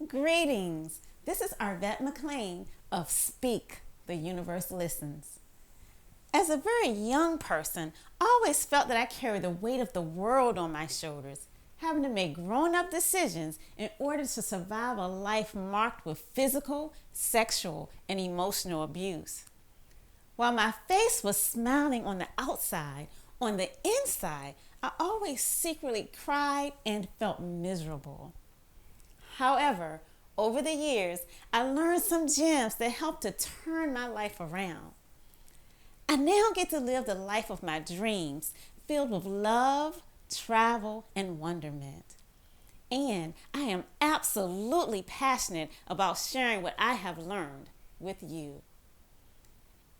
Greetings. This is Arvat McClaine of Speak, the Universe Listens. As a very young person, I always felt that I carried the weight of the world on my shoulders, having to make grown-up decisions in order to survive a life marked with physical, sexual, and emotional abuse. While my face was smiling on the outside, on the inside, I always secretly cried and felt miserable. However, over the years, I learned some gems that helped to turn my life around. I now get to live the life of my dreams, filled with love, travel, and wonderment. And I am absolutely passionate about sharing what I have learned with you.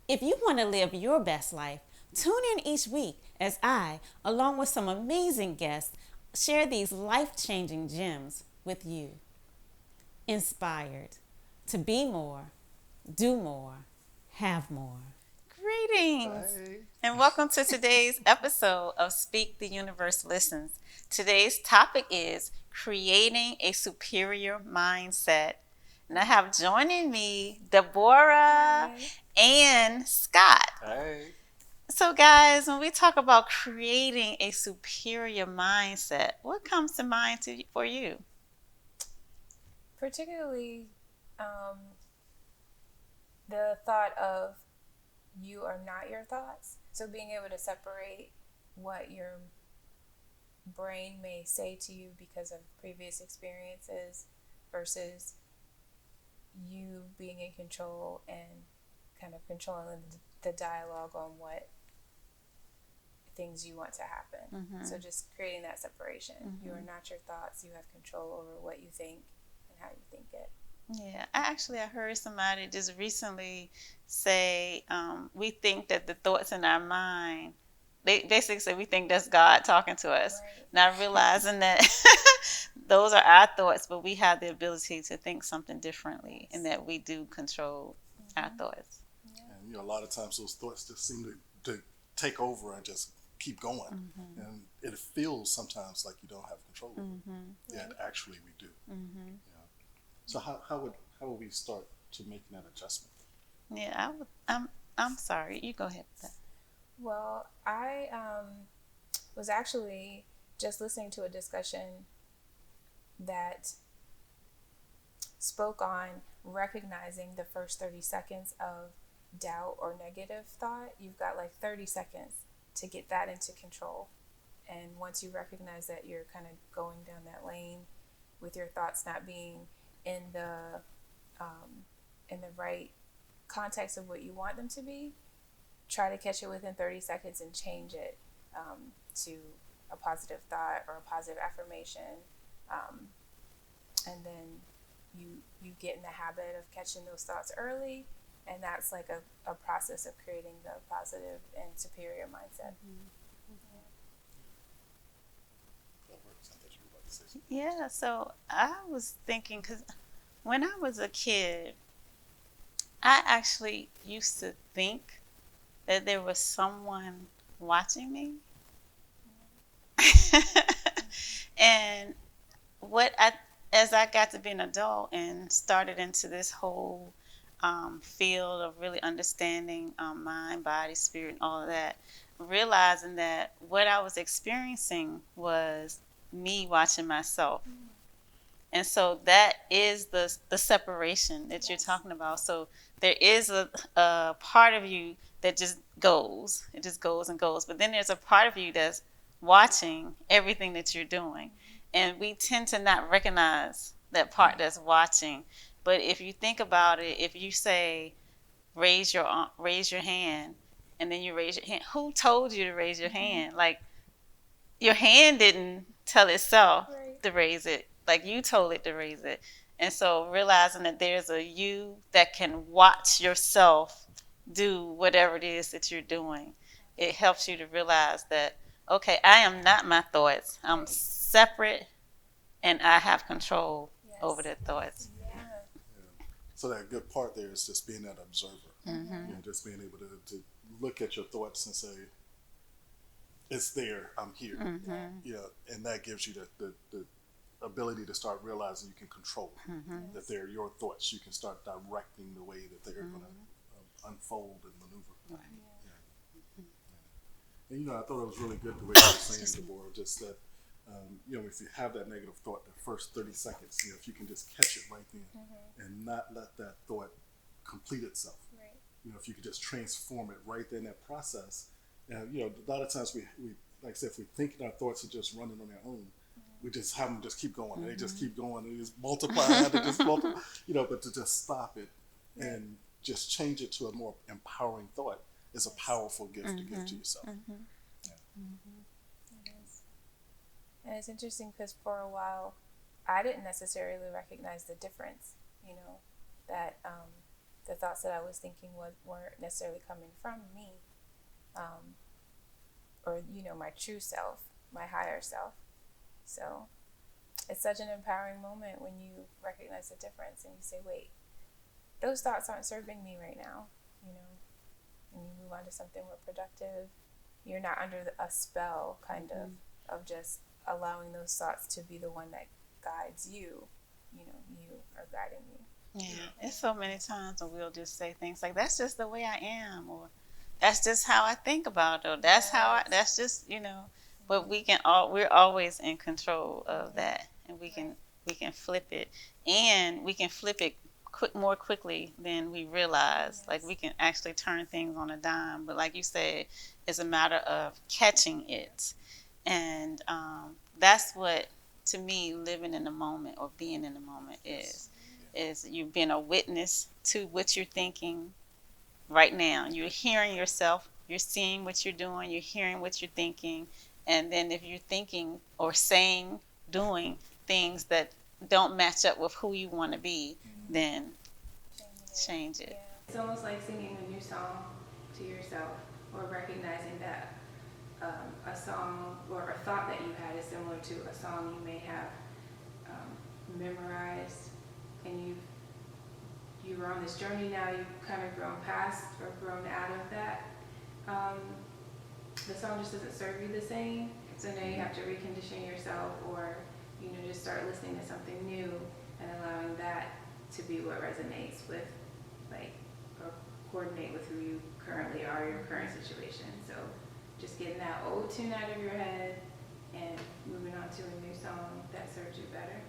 If you want to live your best life, tune in each week as I, along with some amazing guests, share these life-changing gems with you. Inspired to be more, do more, have more. Greetings, Hey. and welcome to today's episode of Speak the Universe Listens. Today's topic is creating a superior mindset. And I have joining me DeBorah and Scott. Hey. So, guys, when we talk about creating a superior mindset, what comes to mind for you? Particularly the thought of you are not your thoughts. So being able to separate what your brain may say to you because of previous experiences versus you being in control and kind of controlling the dialogue on what things you want to happen. Mm-hmm. So just creating that separation. Mm-hmm. You are not your thoughts. You have control over what you think and how you think it. Yeah, I heard somebody just recently say we think that the thoughts in our mind, they basically say we think that's God talking to us, Right. not realizing that those are our thoughts, but we have the ability to think something differently, and that we do control our thoughts. Yeah. And a lot of times those thoughts just seem to take over and just keep going. Mm-hmm. And it feels sometimes like you don't have control over it. Mm-hmm. Yet actually we do. Mm-hmm. So how would we start to making that adjustment? Yeah, I'm sorry. You go ahead with that. Well, I was actually just listening to a discussion that spoke on recognizing the first 30 seconds of doubt or negative thought. You've got like 30 seconds to get that into control. And once you recognize that you're kind of going down that lane with your thoughts not being in the right context of what you want them to be, try to catch it within 30 seconds and change it to a positive thought or a positive affirmation, and then you get in the habit of catching those thoughts early, and that's like a process of creating the positive and superior mindset. That works. I thought you were about to say something. Yeah, so I was thinking, because when I was a kid, I actually used to think that there was someone watching me. And as I got to be an adult and started into this whole field of really understanding mind, body, spirit, and all of that, realizing that what I was experiencing was me watching myself. And so that is the separation that you're talking about. So there is a part of you that just goes. It just goes and goes. But then there's a part of you that's watching everything that you're doing. And we tend to not recognize that part that's watching. But if you think about it, if you say, raise your hand, and then you raise your hand, who told you to raise your hand? Like, your hand didn't tell itself to raise it. Like, you told it to raise it. And so realizing that there's a you that can watch yourself do whatever it is that you're doing, it helps you to realize that, okay, I am not my thoughts. I'm separate, and I have control over the thoughts. Yeah. So that good part there is just being that observer. Mm-hmm. Just being able to look at your thoughts and say, it's there, I'm here. Mm-hmm. And that gives you the ability to start realizing you can control them, that they're your thoughts. You can start directing the way that they're going to unfold and maneuver. Right. And, I thought it was really good the way you were saying, DeBorah, just that, if you have that negative thought, the first 30 seconds, if you can just catch it right then and not let that thought complete itself. Right. If you could just transform it right there in that process. And, a lot of times we like I said, if we think our thoughts are just running on their own, we just have them just keep going. They just keep going. They just multiply. They just multiply. But to just stop it and just change it to a more empowering thought is a powerful gift to give to yourself. It is. And it's interesting because for a while, I didn't necessarily recognize the difference. That the thoughts that I was thinking weren't necessarily coming from me, or my true self, my higher self. So it's such an empowering moment when you recognize the difference and you say, wait, those thoughts aren't serving me right now, and you move on to something more productive. You're not under a spell kind of just allowing those thoughts to be the one that guides you. You are guiding you. Yeah, it's so many times when we'll just say things like, that's just the way I am, or that's just how I think about it, or that's just, but we're always in control of that, and we can flip it, and we can flip it more quickly than we realize. Like, we can actually turn things on a dime, but like you said, it's a matter of catching it. And that's what, to me, living in the moment or being in the moment is you being a witness to what you're thinking right now. You're hearing yourself, you're seeing what you're doing, you're hearing what you're thinking, and then if you're thinking or saying, doing things that don't match up with who you want to be, then change it. Yeah. It's almost like singing a new song to yourself, or recognizing that a song or a thought that you had is similar to a song you may have memorized, and you were on this journey now, you've kind of grown past or grown out of that. The song just doesn't serve you the same, so now you have to recondition yourself, or just start listening to something new and allowing that to be what resonates with, or coordinate with who you currently are, your current situation. So just getting that old tune out of your head and moving on to a new song that serves you better.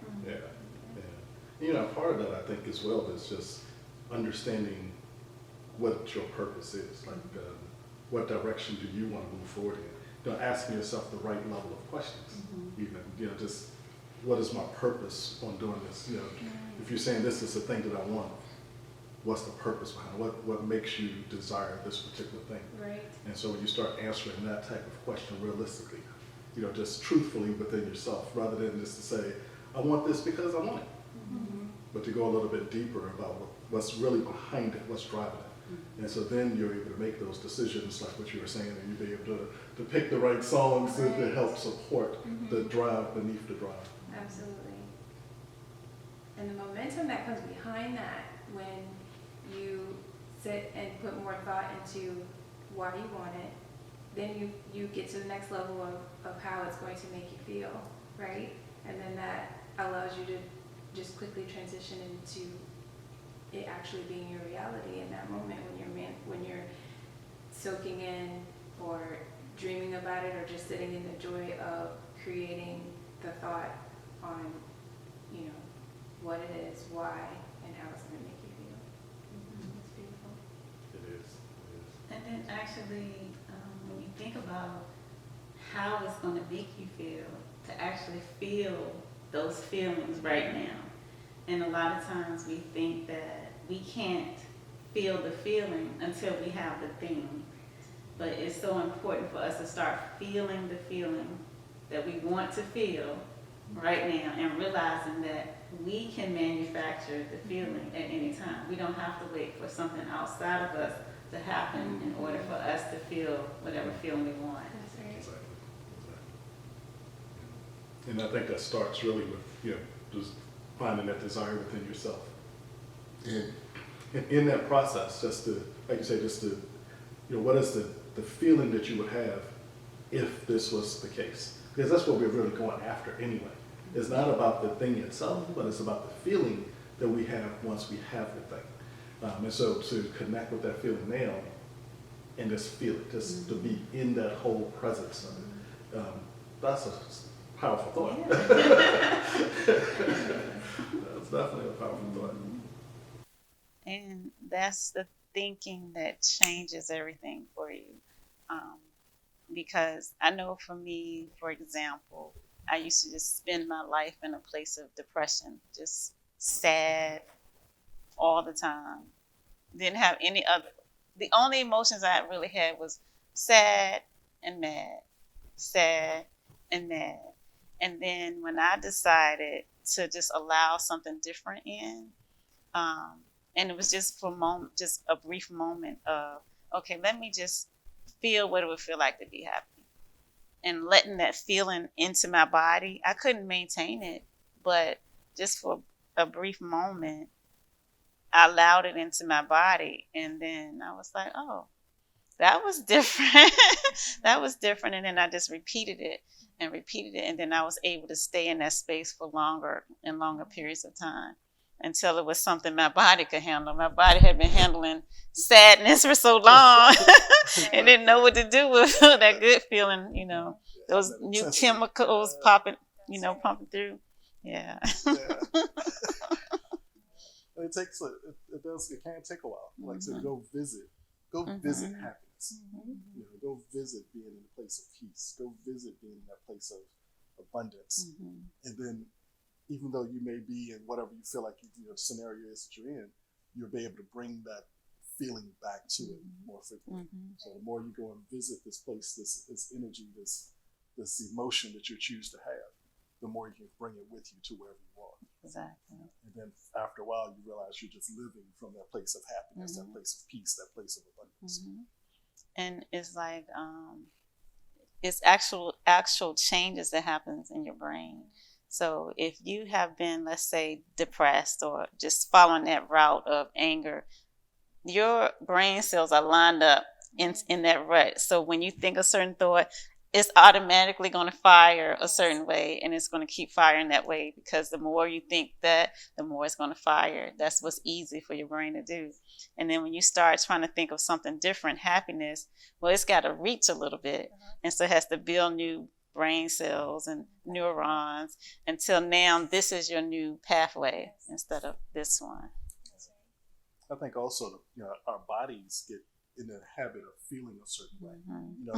Part of that, I think, as well, is just understanding what your purpose is. Like, what direction do you want to move forward in? Asking yourself the right level of questions. Even, just what is my purpose on doing this? If you're saying this is the thing that I want, what's the purpose behind it? What makes you desire this particular thing? Right. And so when you start answering that type of question realistically, just truthfully within yourself, rather than just to say, I want this because I want it. But to go a little bit deeper about what's really behind it, what's driving it. And so then you're able to make those decisions, like what you were saying, and you'll be able to pick the right songs to help support the drive beneath the drive. Absolutely. And the momentum that comes behind that, when you sit and put more thought into why you want it, then you get to the next level of how it's going to make you feel, right? And then that allows you to just quickly transition into it actually being your reality in that moment, when you're soaking in or dreaming about it, or just sitting in the joy of creating the thought on what it is, why, and how it's going to make you feel. It's beautiful. It is. And then actually, when you think about how it's going to make you feel, to actually feel those feelings right now. And a lot of times we think that we can't feel the feeling until we have the thing. But it's so important for us to start feeling the feeling that we want to feel right now, and realizing that we can manufacture the feeling at any time. We don't have to wait for something outside of us to happen in order for us to feel whatever feeling we want. That's right. Exactly. And I think that starts really with, just finding that desire within yourself. And in that process, just to, like you say, what is the feeling that you would have if this was the case? Because that's what we're really going after anyway. It's not about the thing itself, but it's about the feeling that we have once we have the thing. And so to connect with that feeling now and just feel it, just to be in that whole presence of it, that's a powerful thought. That's definitely a powerful thought. And that's the thinking that changes everything for you. Because I know for me, for example, I used to just spend my life in a place of depression, just sad all the time. Didn't have any other, the only emotions I really had was sad and mad, sad and mad. And then when I decided to just allow something different in, and it was just for a moment, just a brief moment of, okay, let me just feel what it would feel like to be happy. And letting that feeling into my body, I couldn't maintain it, but just for a brief moment, I allowed it into my body. And then I was like, oh, that was different. That was different. And then I just repeated it. And then I was able to stay in that space for longer and longer periods of time until it was something my body could handle. My body had been handling sadness for so long and didn't know what to do with that good feeling, those new chemicals pumping through. Yeah. It can take a while. Like I said, go visit happiness. Go visit being in a place of peace. Go visit being in that place of abundance. And then, even though you may be in whatever you feel like the scenario is that you're in, you'll be able to bring that feeling back to it more frequently. So the more you go and visit this place, this energy, this emotion that you choose to have, the more you can bring it with you to wherever you are. Exactly. And then after a while, you realize you're just living from that place of happiness, that place of peace, that place of abundance. And it's like, it's actual changes that happens in your brain. So if you have been, let's say, depressed or just following that route of anger, your brain cells are lined up in that rut. So when you think a certain thought, it's automatically going to fire a certain way, and it's going to keep firing that way because the more you think that, the more it's going to fire. That's what's easy for your brain to do. And then when you start trying to think of something different, happiness, well, it's got to reach a little bit. And so it has to build new brain cells and neurons until now this is your new pathway instead of this one. I think also our bodies get in the habit of feeling a certain way.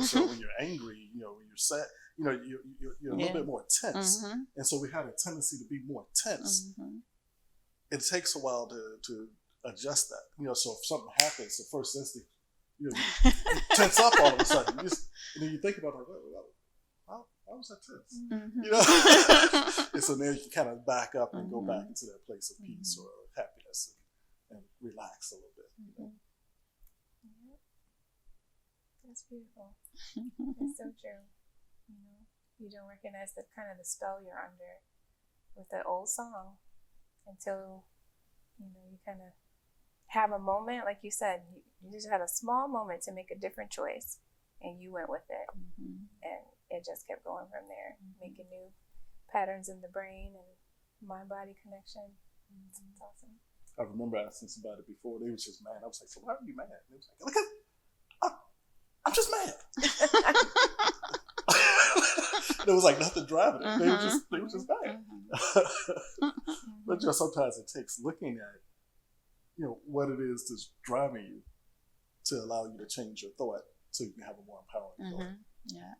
So when you're angry, when you're sad, you're a little bit more tense. And so we have a tendency to be more tense. It takes a while to adjust that. So if something happens, the first instinct, you tense up all of a sudden. And then you think about it, why was that tense? And so then you can kind of back up and go back into that place of peace or happiness and relax a little bit. That's beautiful. That's so true. You don't recognize the kind of the spell you're under with the old song until you kind of have a moment, like you said, you just had a small moment to make a different choice, and you went with it, and it just kept going from there, making new patterns in the brain and mind-body connection. It's awesome. I remember asking somebody before, they was just mad. I was like, so why are you mad? And they was like, look, I'm just mad. There was like nothing driving it. They were just mad. But sometimes it takes looking at what it is that's driving you to allow you to change your thought so you can have a more empowering thought. Yeah.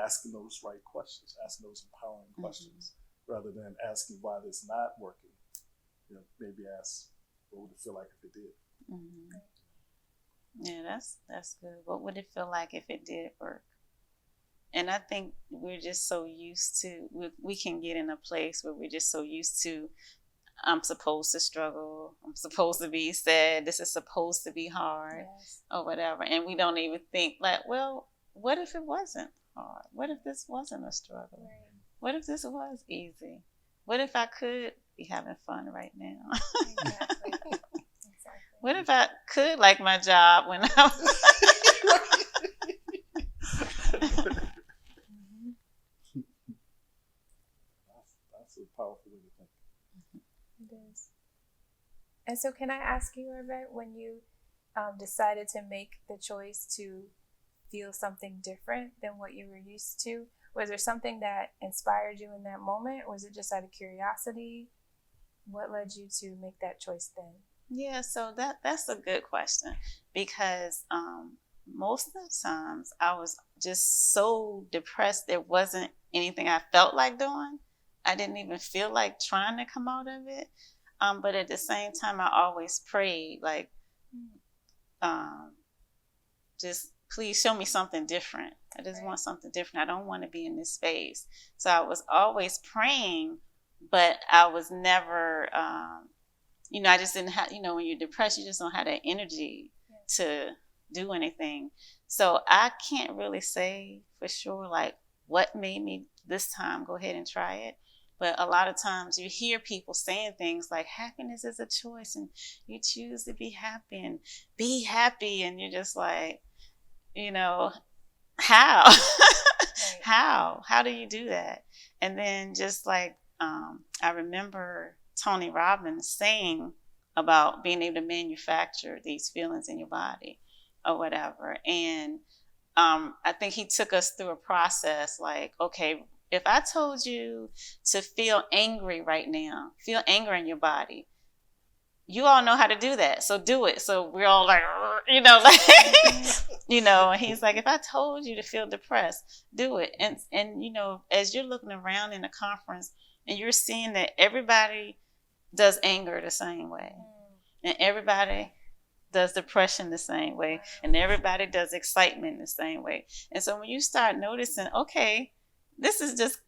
Asking those right questions, asking those empowering questions, rather than asking why this not working. Maybe ask, what would it feel like if it did? Yeah, that's good. What would it feel like if it did work? And I think we're just so used to, we can get in a place where we're just so used to, I'm supposed to struggle, I'm supposed to be sad, this is supposed to be hard, or whatever. And we don't even think like, well, what if it wasn't hard? What if this wasn't a struggle? Right. What if this was easy? What if I could be having fun right now? Exactly. What if I could like my job when I the way to think. It is. And so, can I ask you, Arvat, when you decided to make the choice to feel something different than what you were used to, was there something that inspired you in that moment, or was it just out of curiosity? What led you to make that choice then? Yeah, so that's a good question, because most of the times I was just so depressed there wasn't anything I felt like doing. I didn't even feel like trying to come out of it. But at the same time, I always prayed, like, just please show me something different. I just want something different. I don't want to be in this space. So I was always praying, but I was never, I just didn't have, when you're depressed, you just don't have that energy to do anything. So I can't really say for sure, like, what made me this time go ahead and try it. But a lot of times you hear people saying things like happiness is a choice and you choose to be happy and be happy. And you're just like, how? How do you do that? And then just like, I remember Tony Robbins saying about being able to manufacture these feelings in your body or whatever. And I think he took us through a process like, okay, if I told you to feel angry right now, feel anger in your body, you all know how to do that. So do it. So we're all like, and he's like, if I told you to feel depressed, do it. And as you're looking around in a conference and you're seeing that everybody does anger the same way and everybody does depression the same way and everybody does excitement the same way. And so when you start noticing, okay, this is just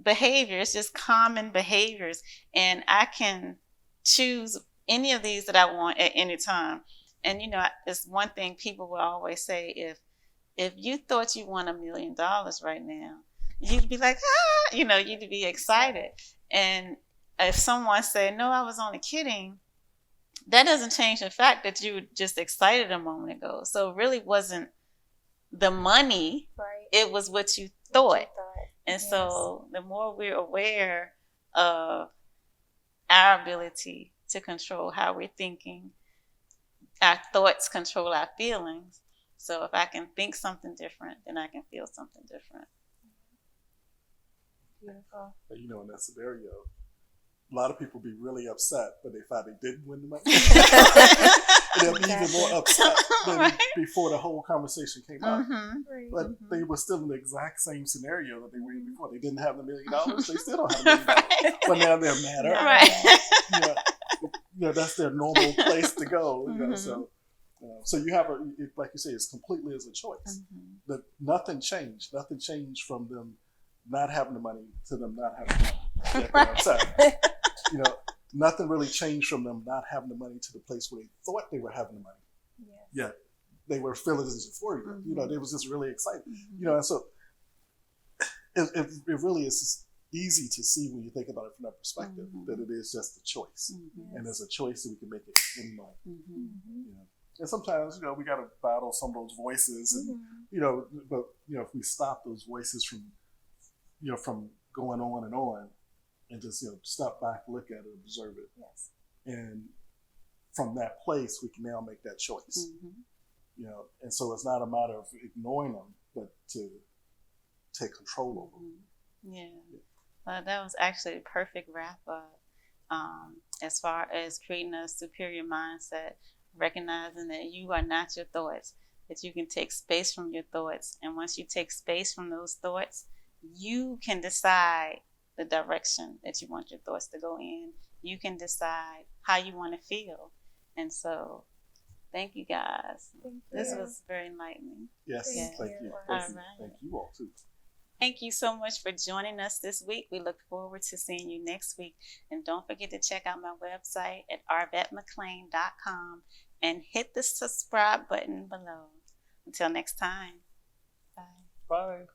behavior. It's just common behaviors. And I can choose any of these that I want at any time. And, it's one thing people will always say, if you thought you won $1 million right now, you'd be like, you'd be excited. And if someone said, no, I was only kidding, that doesn't change the fact that you were just excited a moment ago. So it really wasn't the money. Right. It was what you thought. And so the more we're aware of our ability to control how we're thinking, our thoughts control our feelings. So if I can think something different, then I can feel something different. Beautiful. But in that scenario, a lot of people be really upset when they find they didn't win the money. And they'll be even more upset than before the whole conversation came up. But they were still in the exact same scenario that they were in before. They didn't have $1 million. They still don't have $1 million. But now they're madder. That's their normal place to go. So you have like you say, it's completely as a choice. But nothing changed. Nothing changed from them not having the money to them not having the money. Nothing really changed from them not having the money to the place where they thought they were having the money. Yeah, they were feeling this euphoria. They was just really excited. And so it really is just easy to see when you think about it from that perspective that it is just a choice, and there's a choice that we can make it any moment. And sometimes we got to battle some of those voices, and but if we stop those voices from going on, and just step back, look at it, observe it, and from that place we can now make that choice. And so it's not a matter of ignoring them, but to take control over them. Well, that was actually a perfect wrap up as far as creating a superior mindset, recognizing that you are not your thoughts, that you can take space from your thoughts. And once you take space from those thoughts, you can decide the direction that you want your thoughts to go in. You can decide how you want to feel. And so, thank you guys. This was very enlightening. Yes, thank you. Thank you all too. Thank you so much for joining us this week. We look forward to seeing you next week. And don't forget to check out my website at arvatmcclaine.com and hit the subscribe button below. Until next time. Bye. Bye.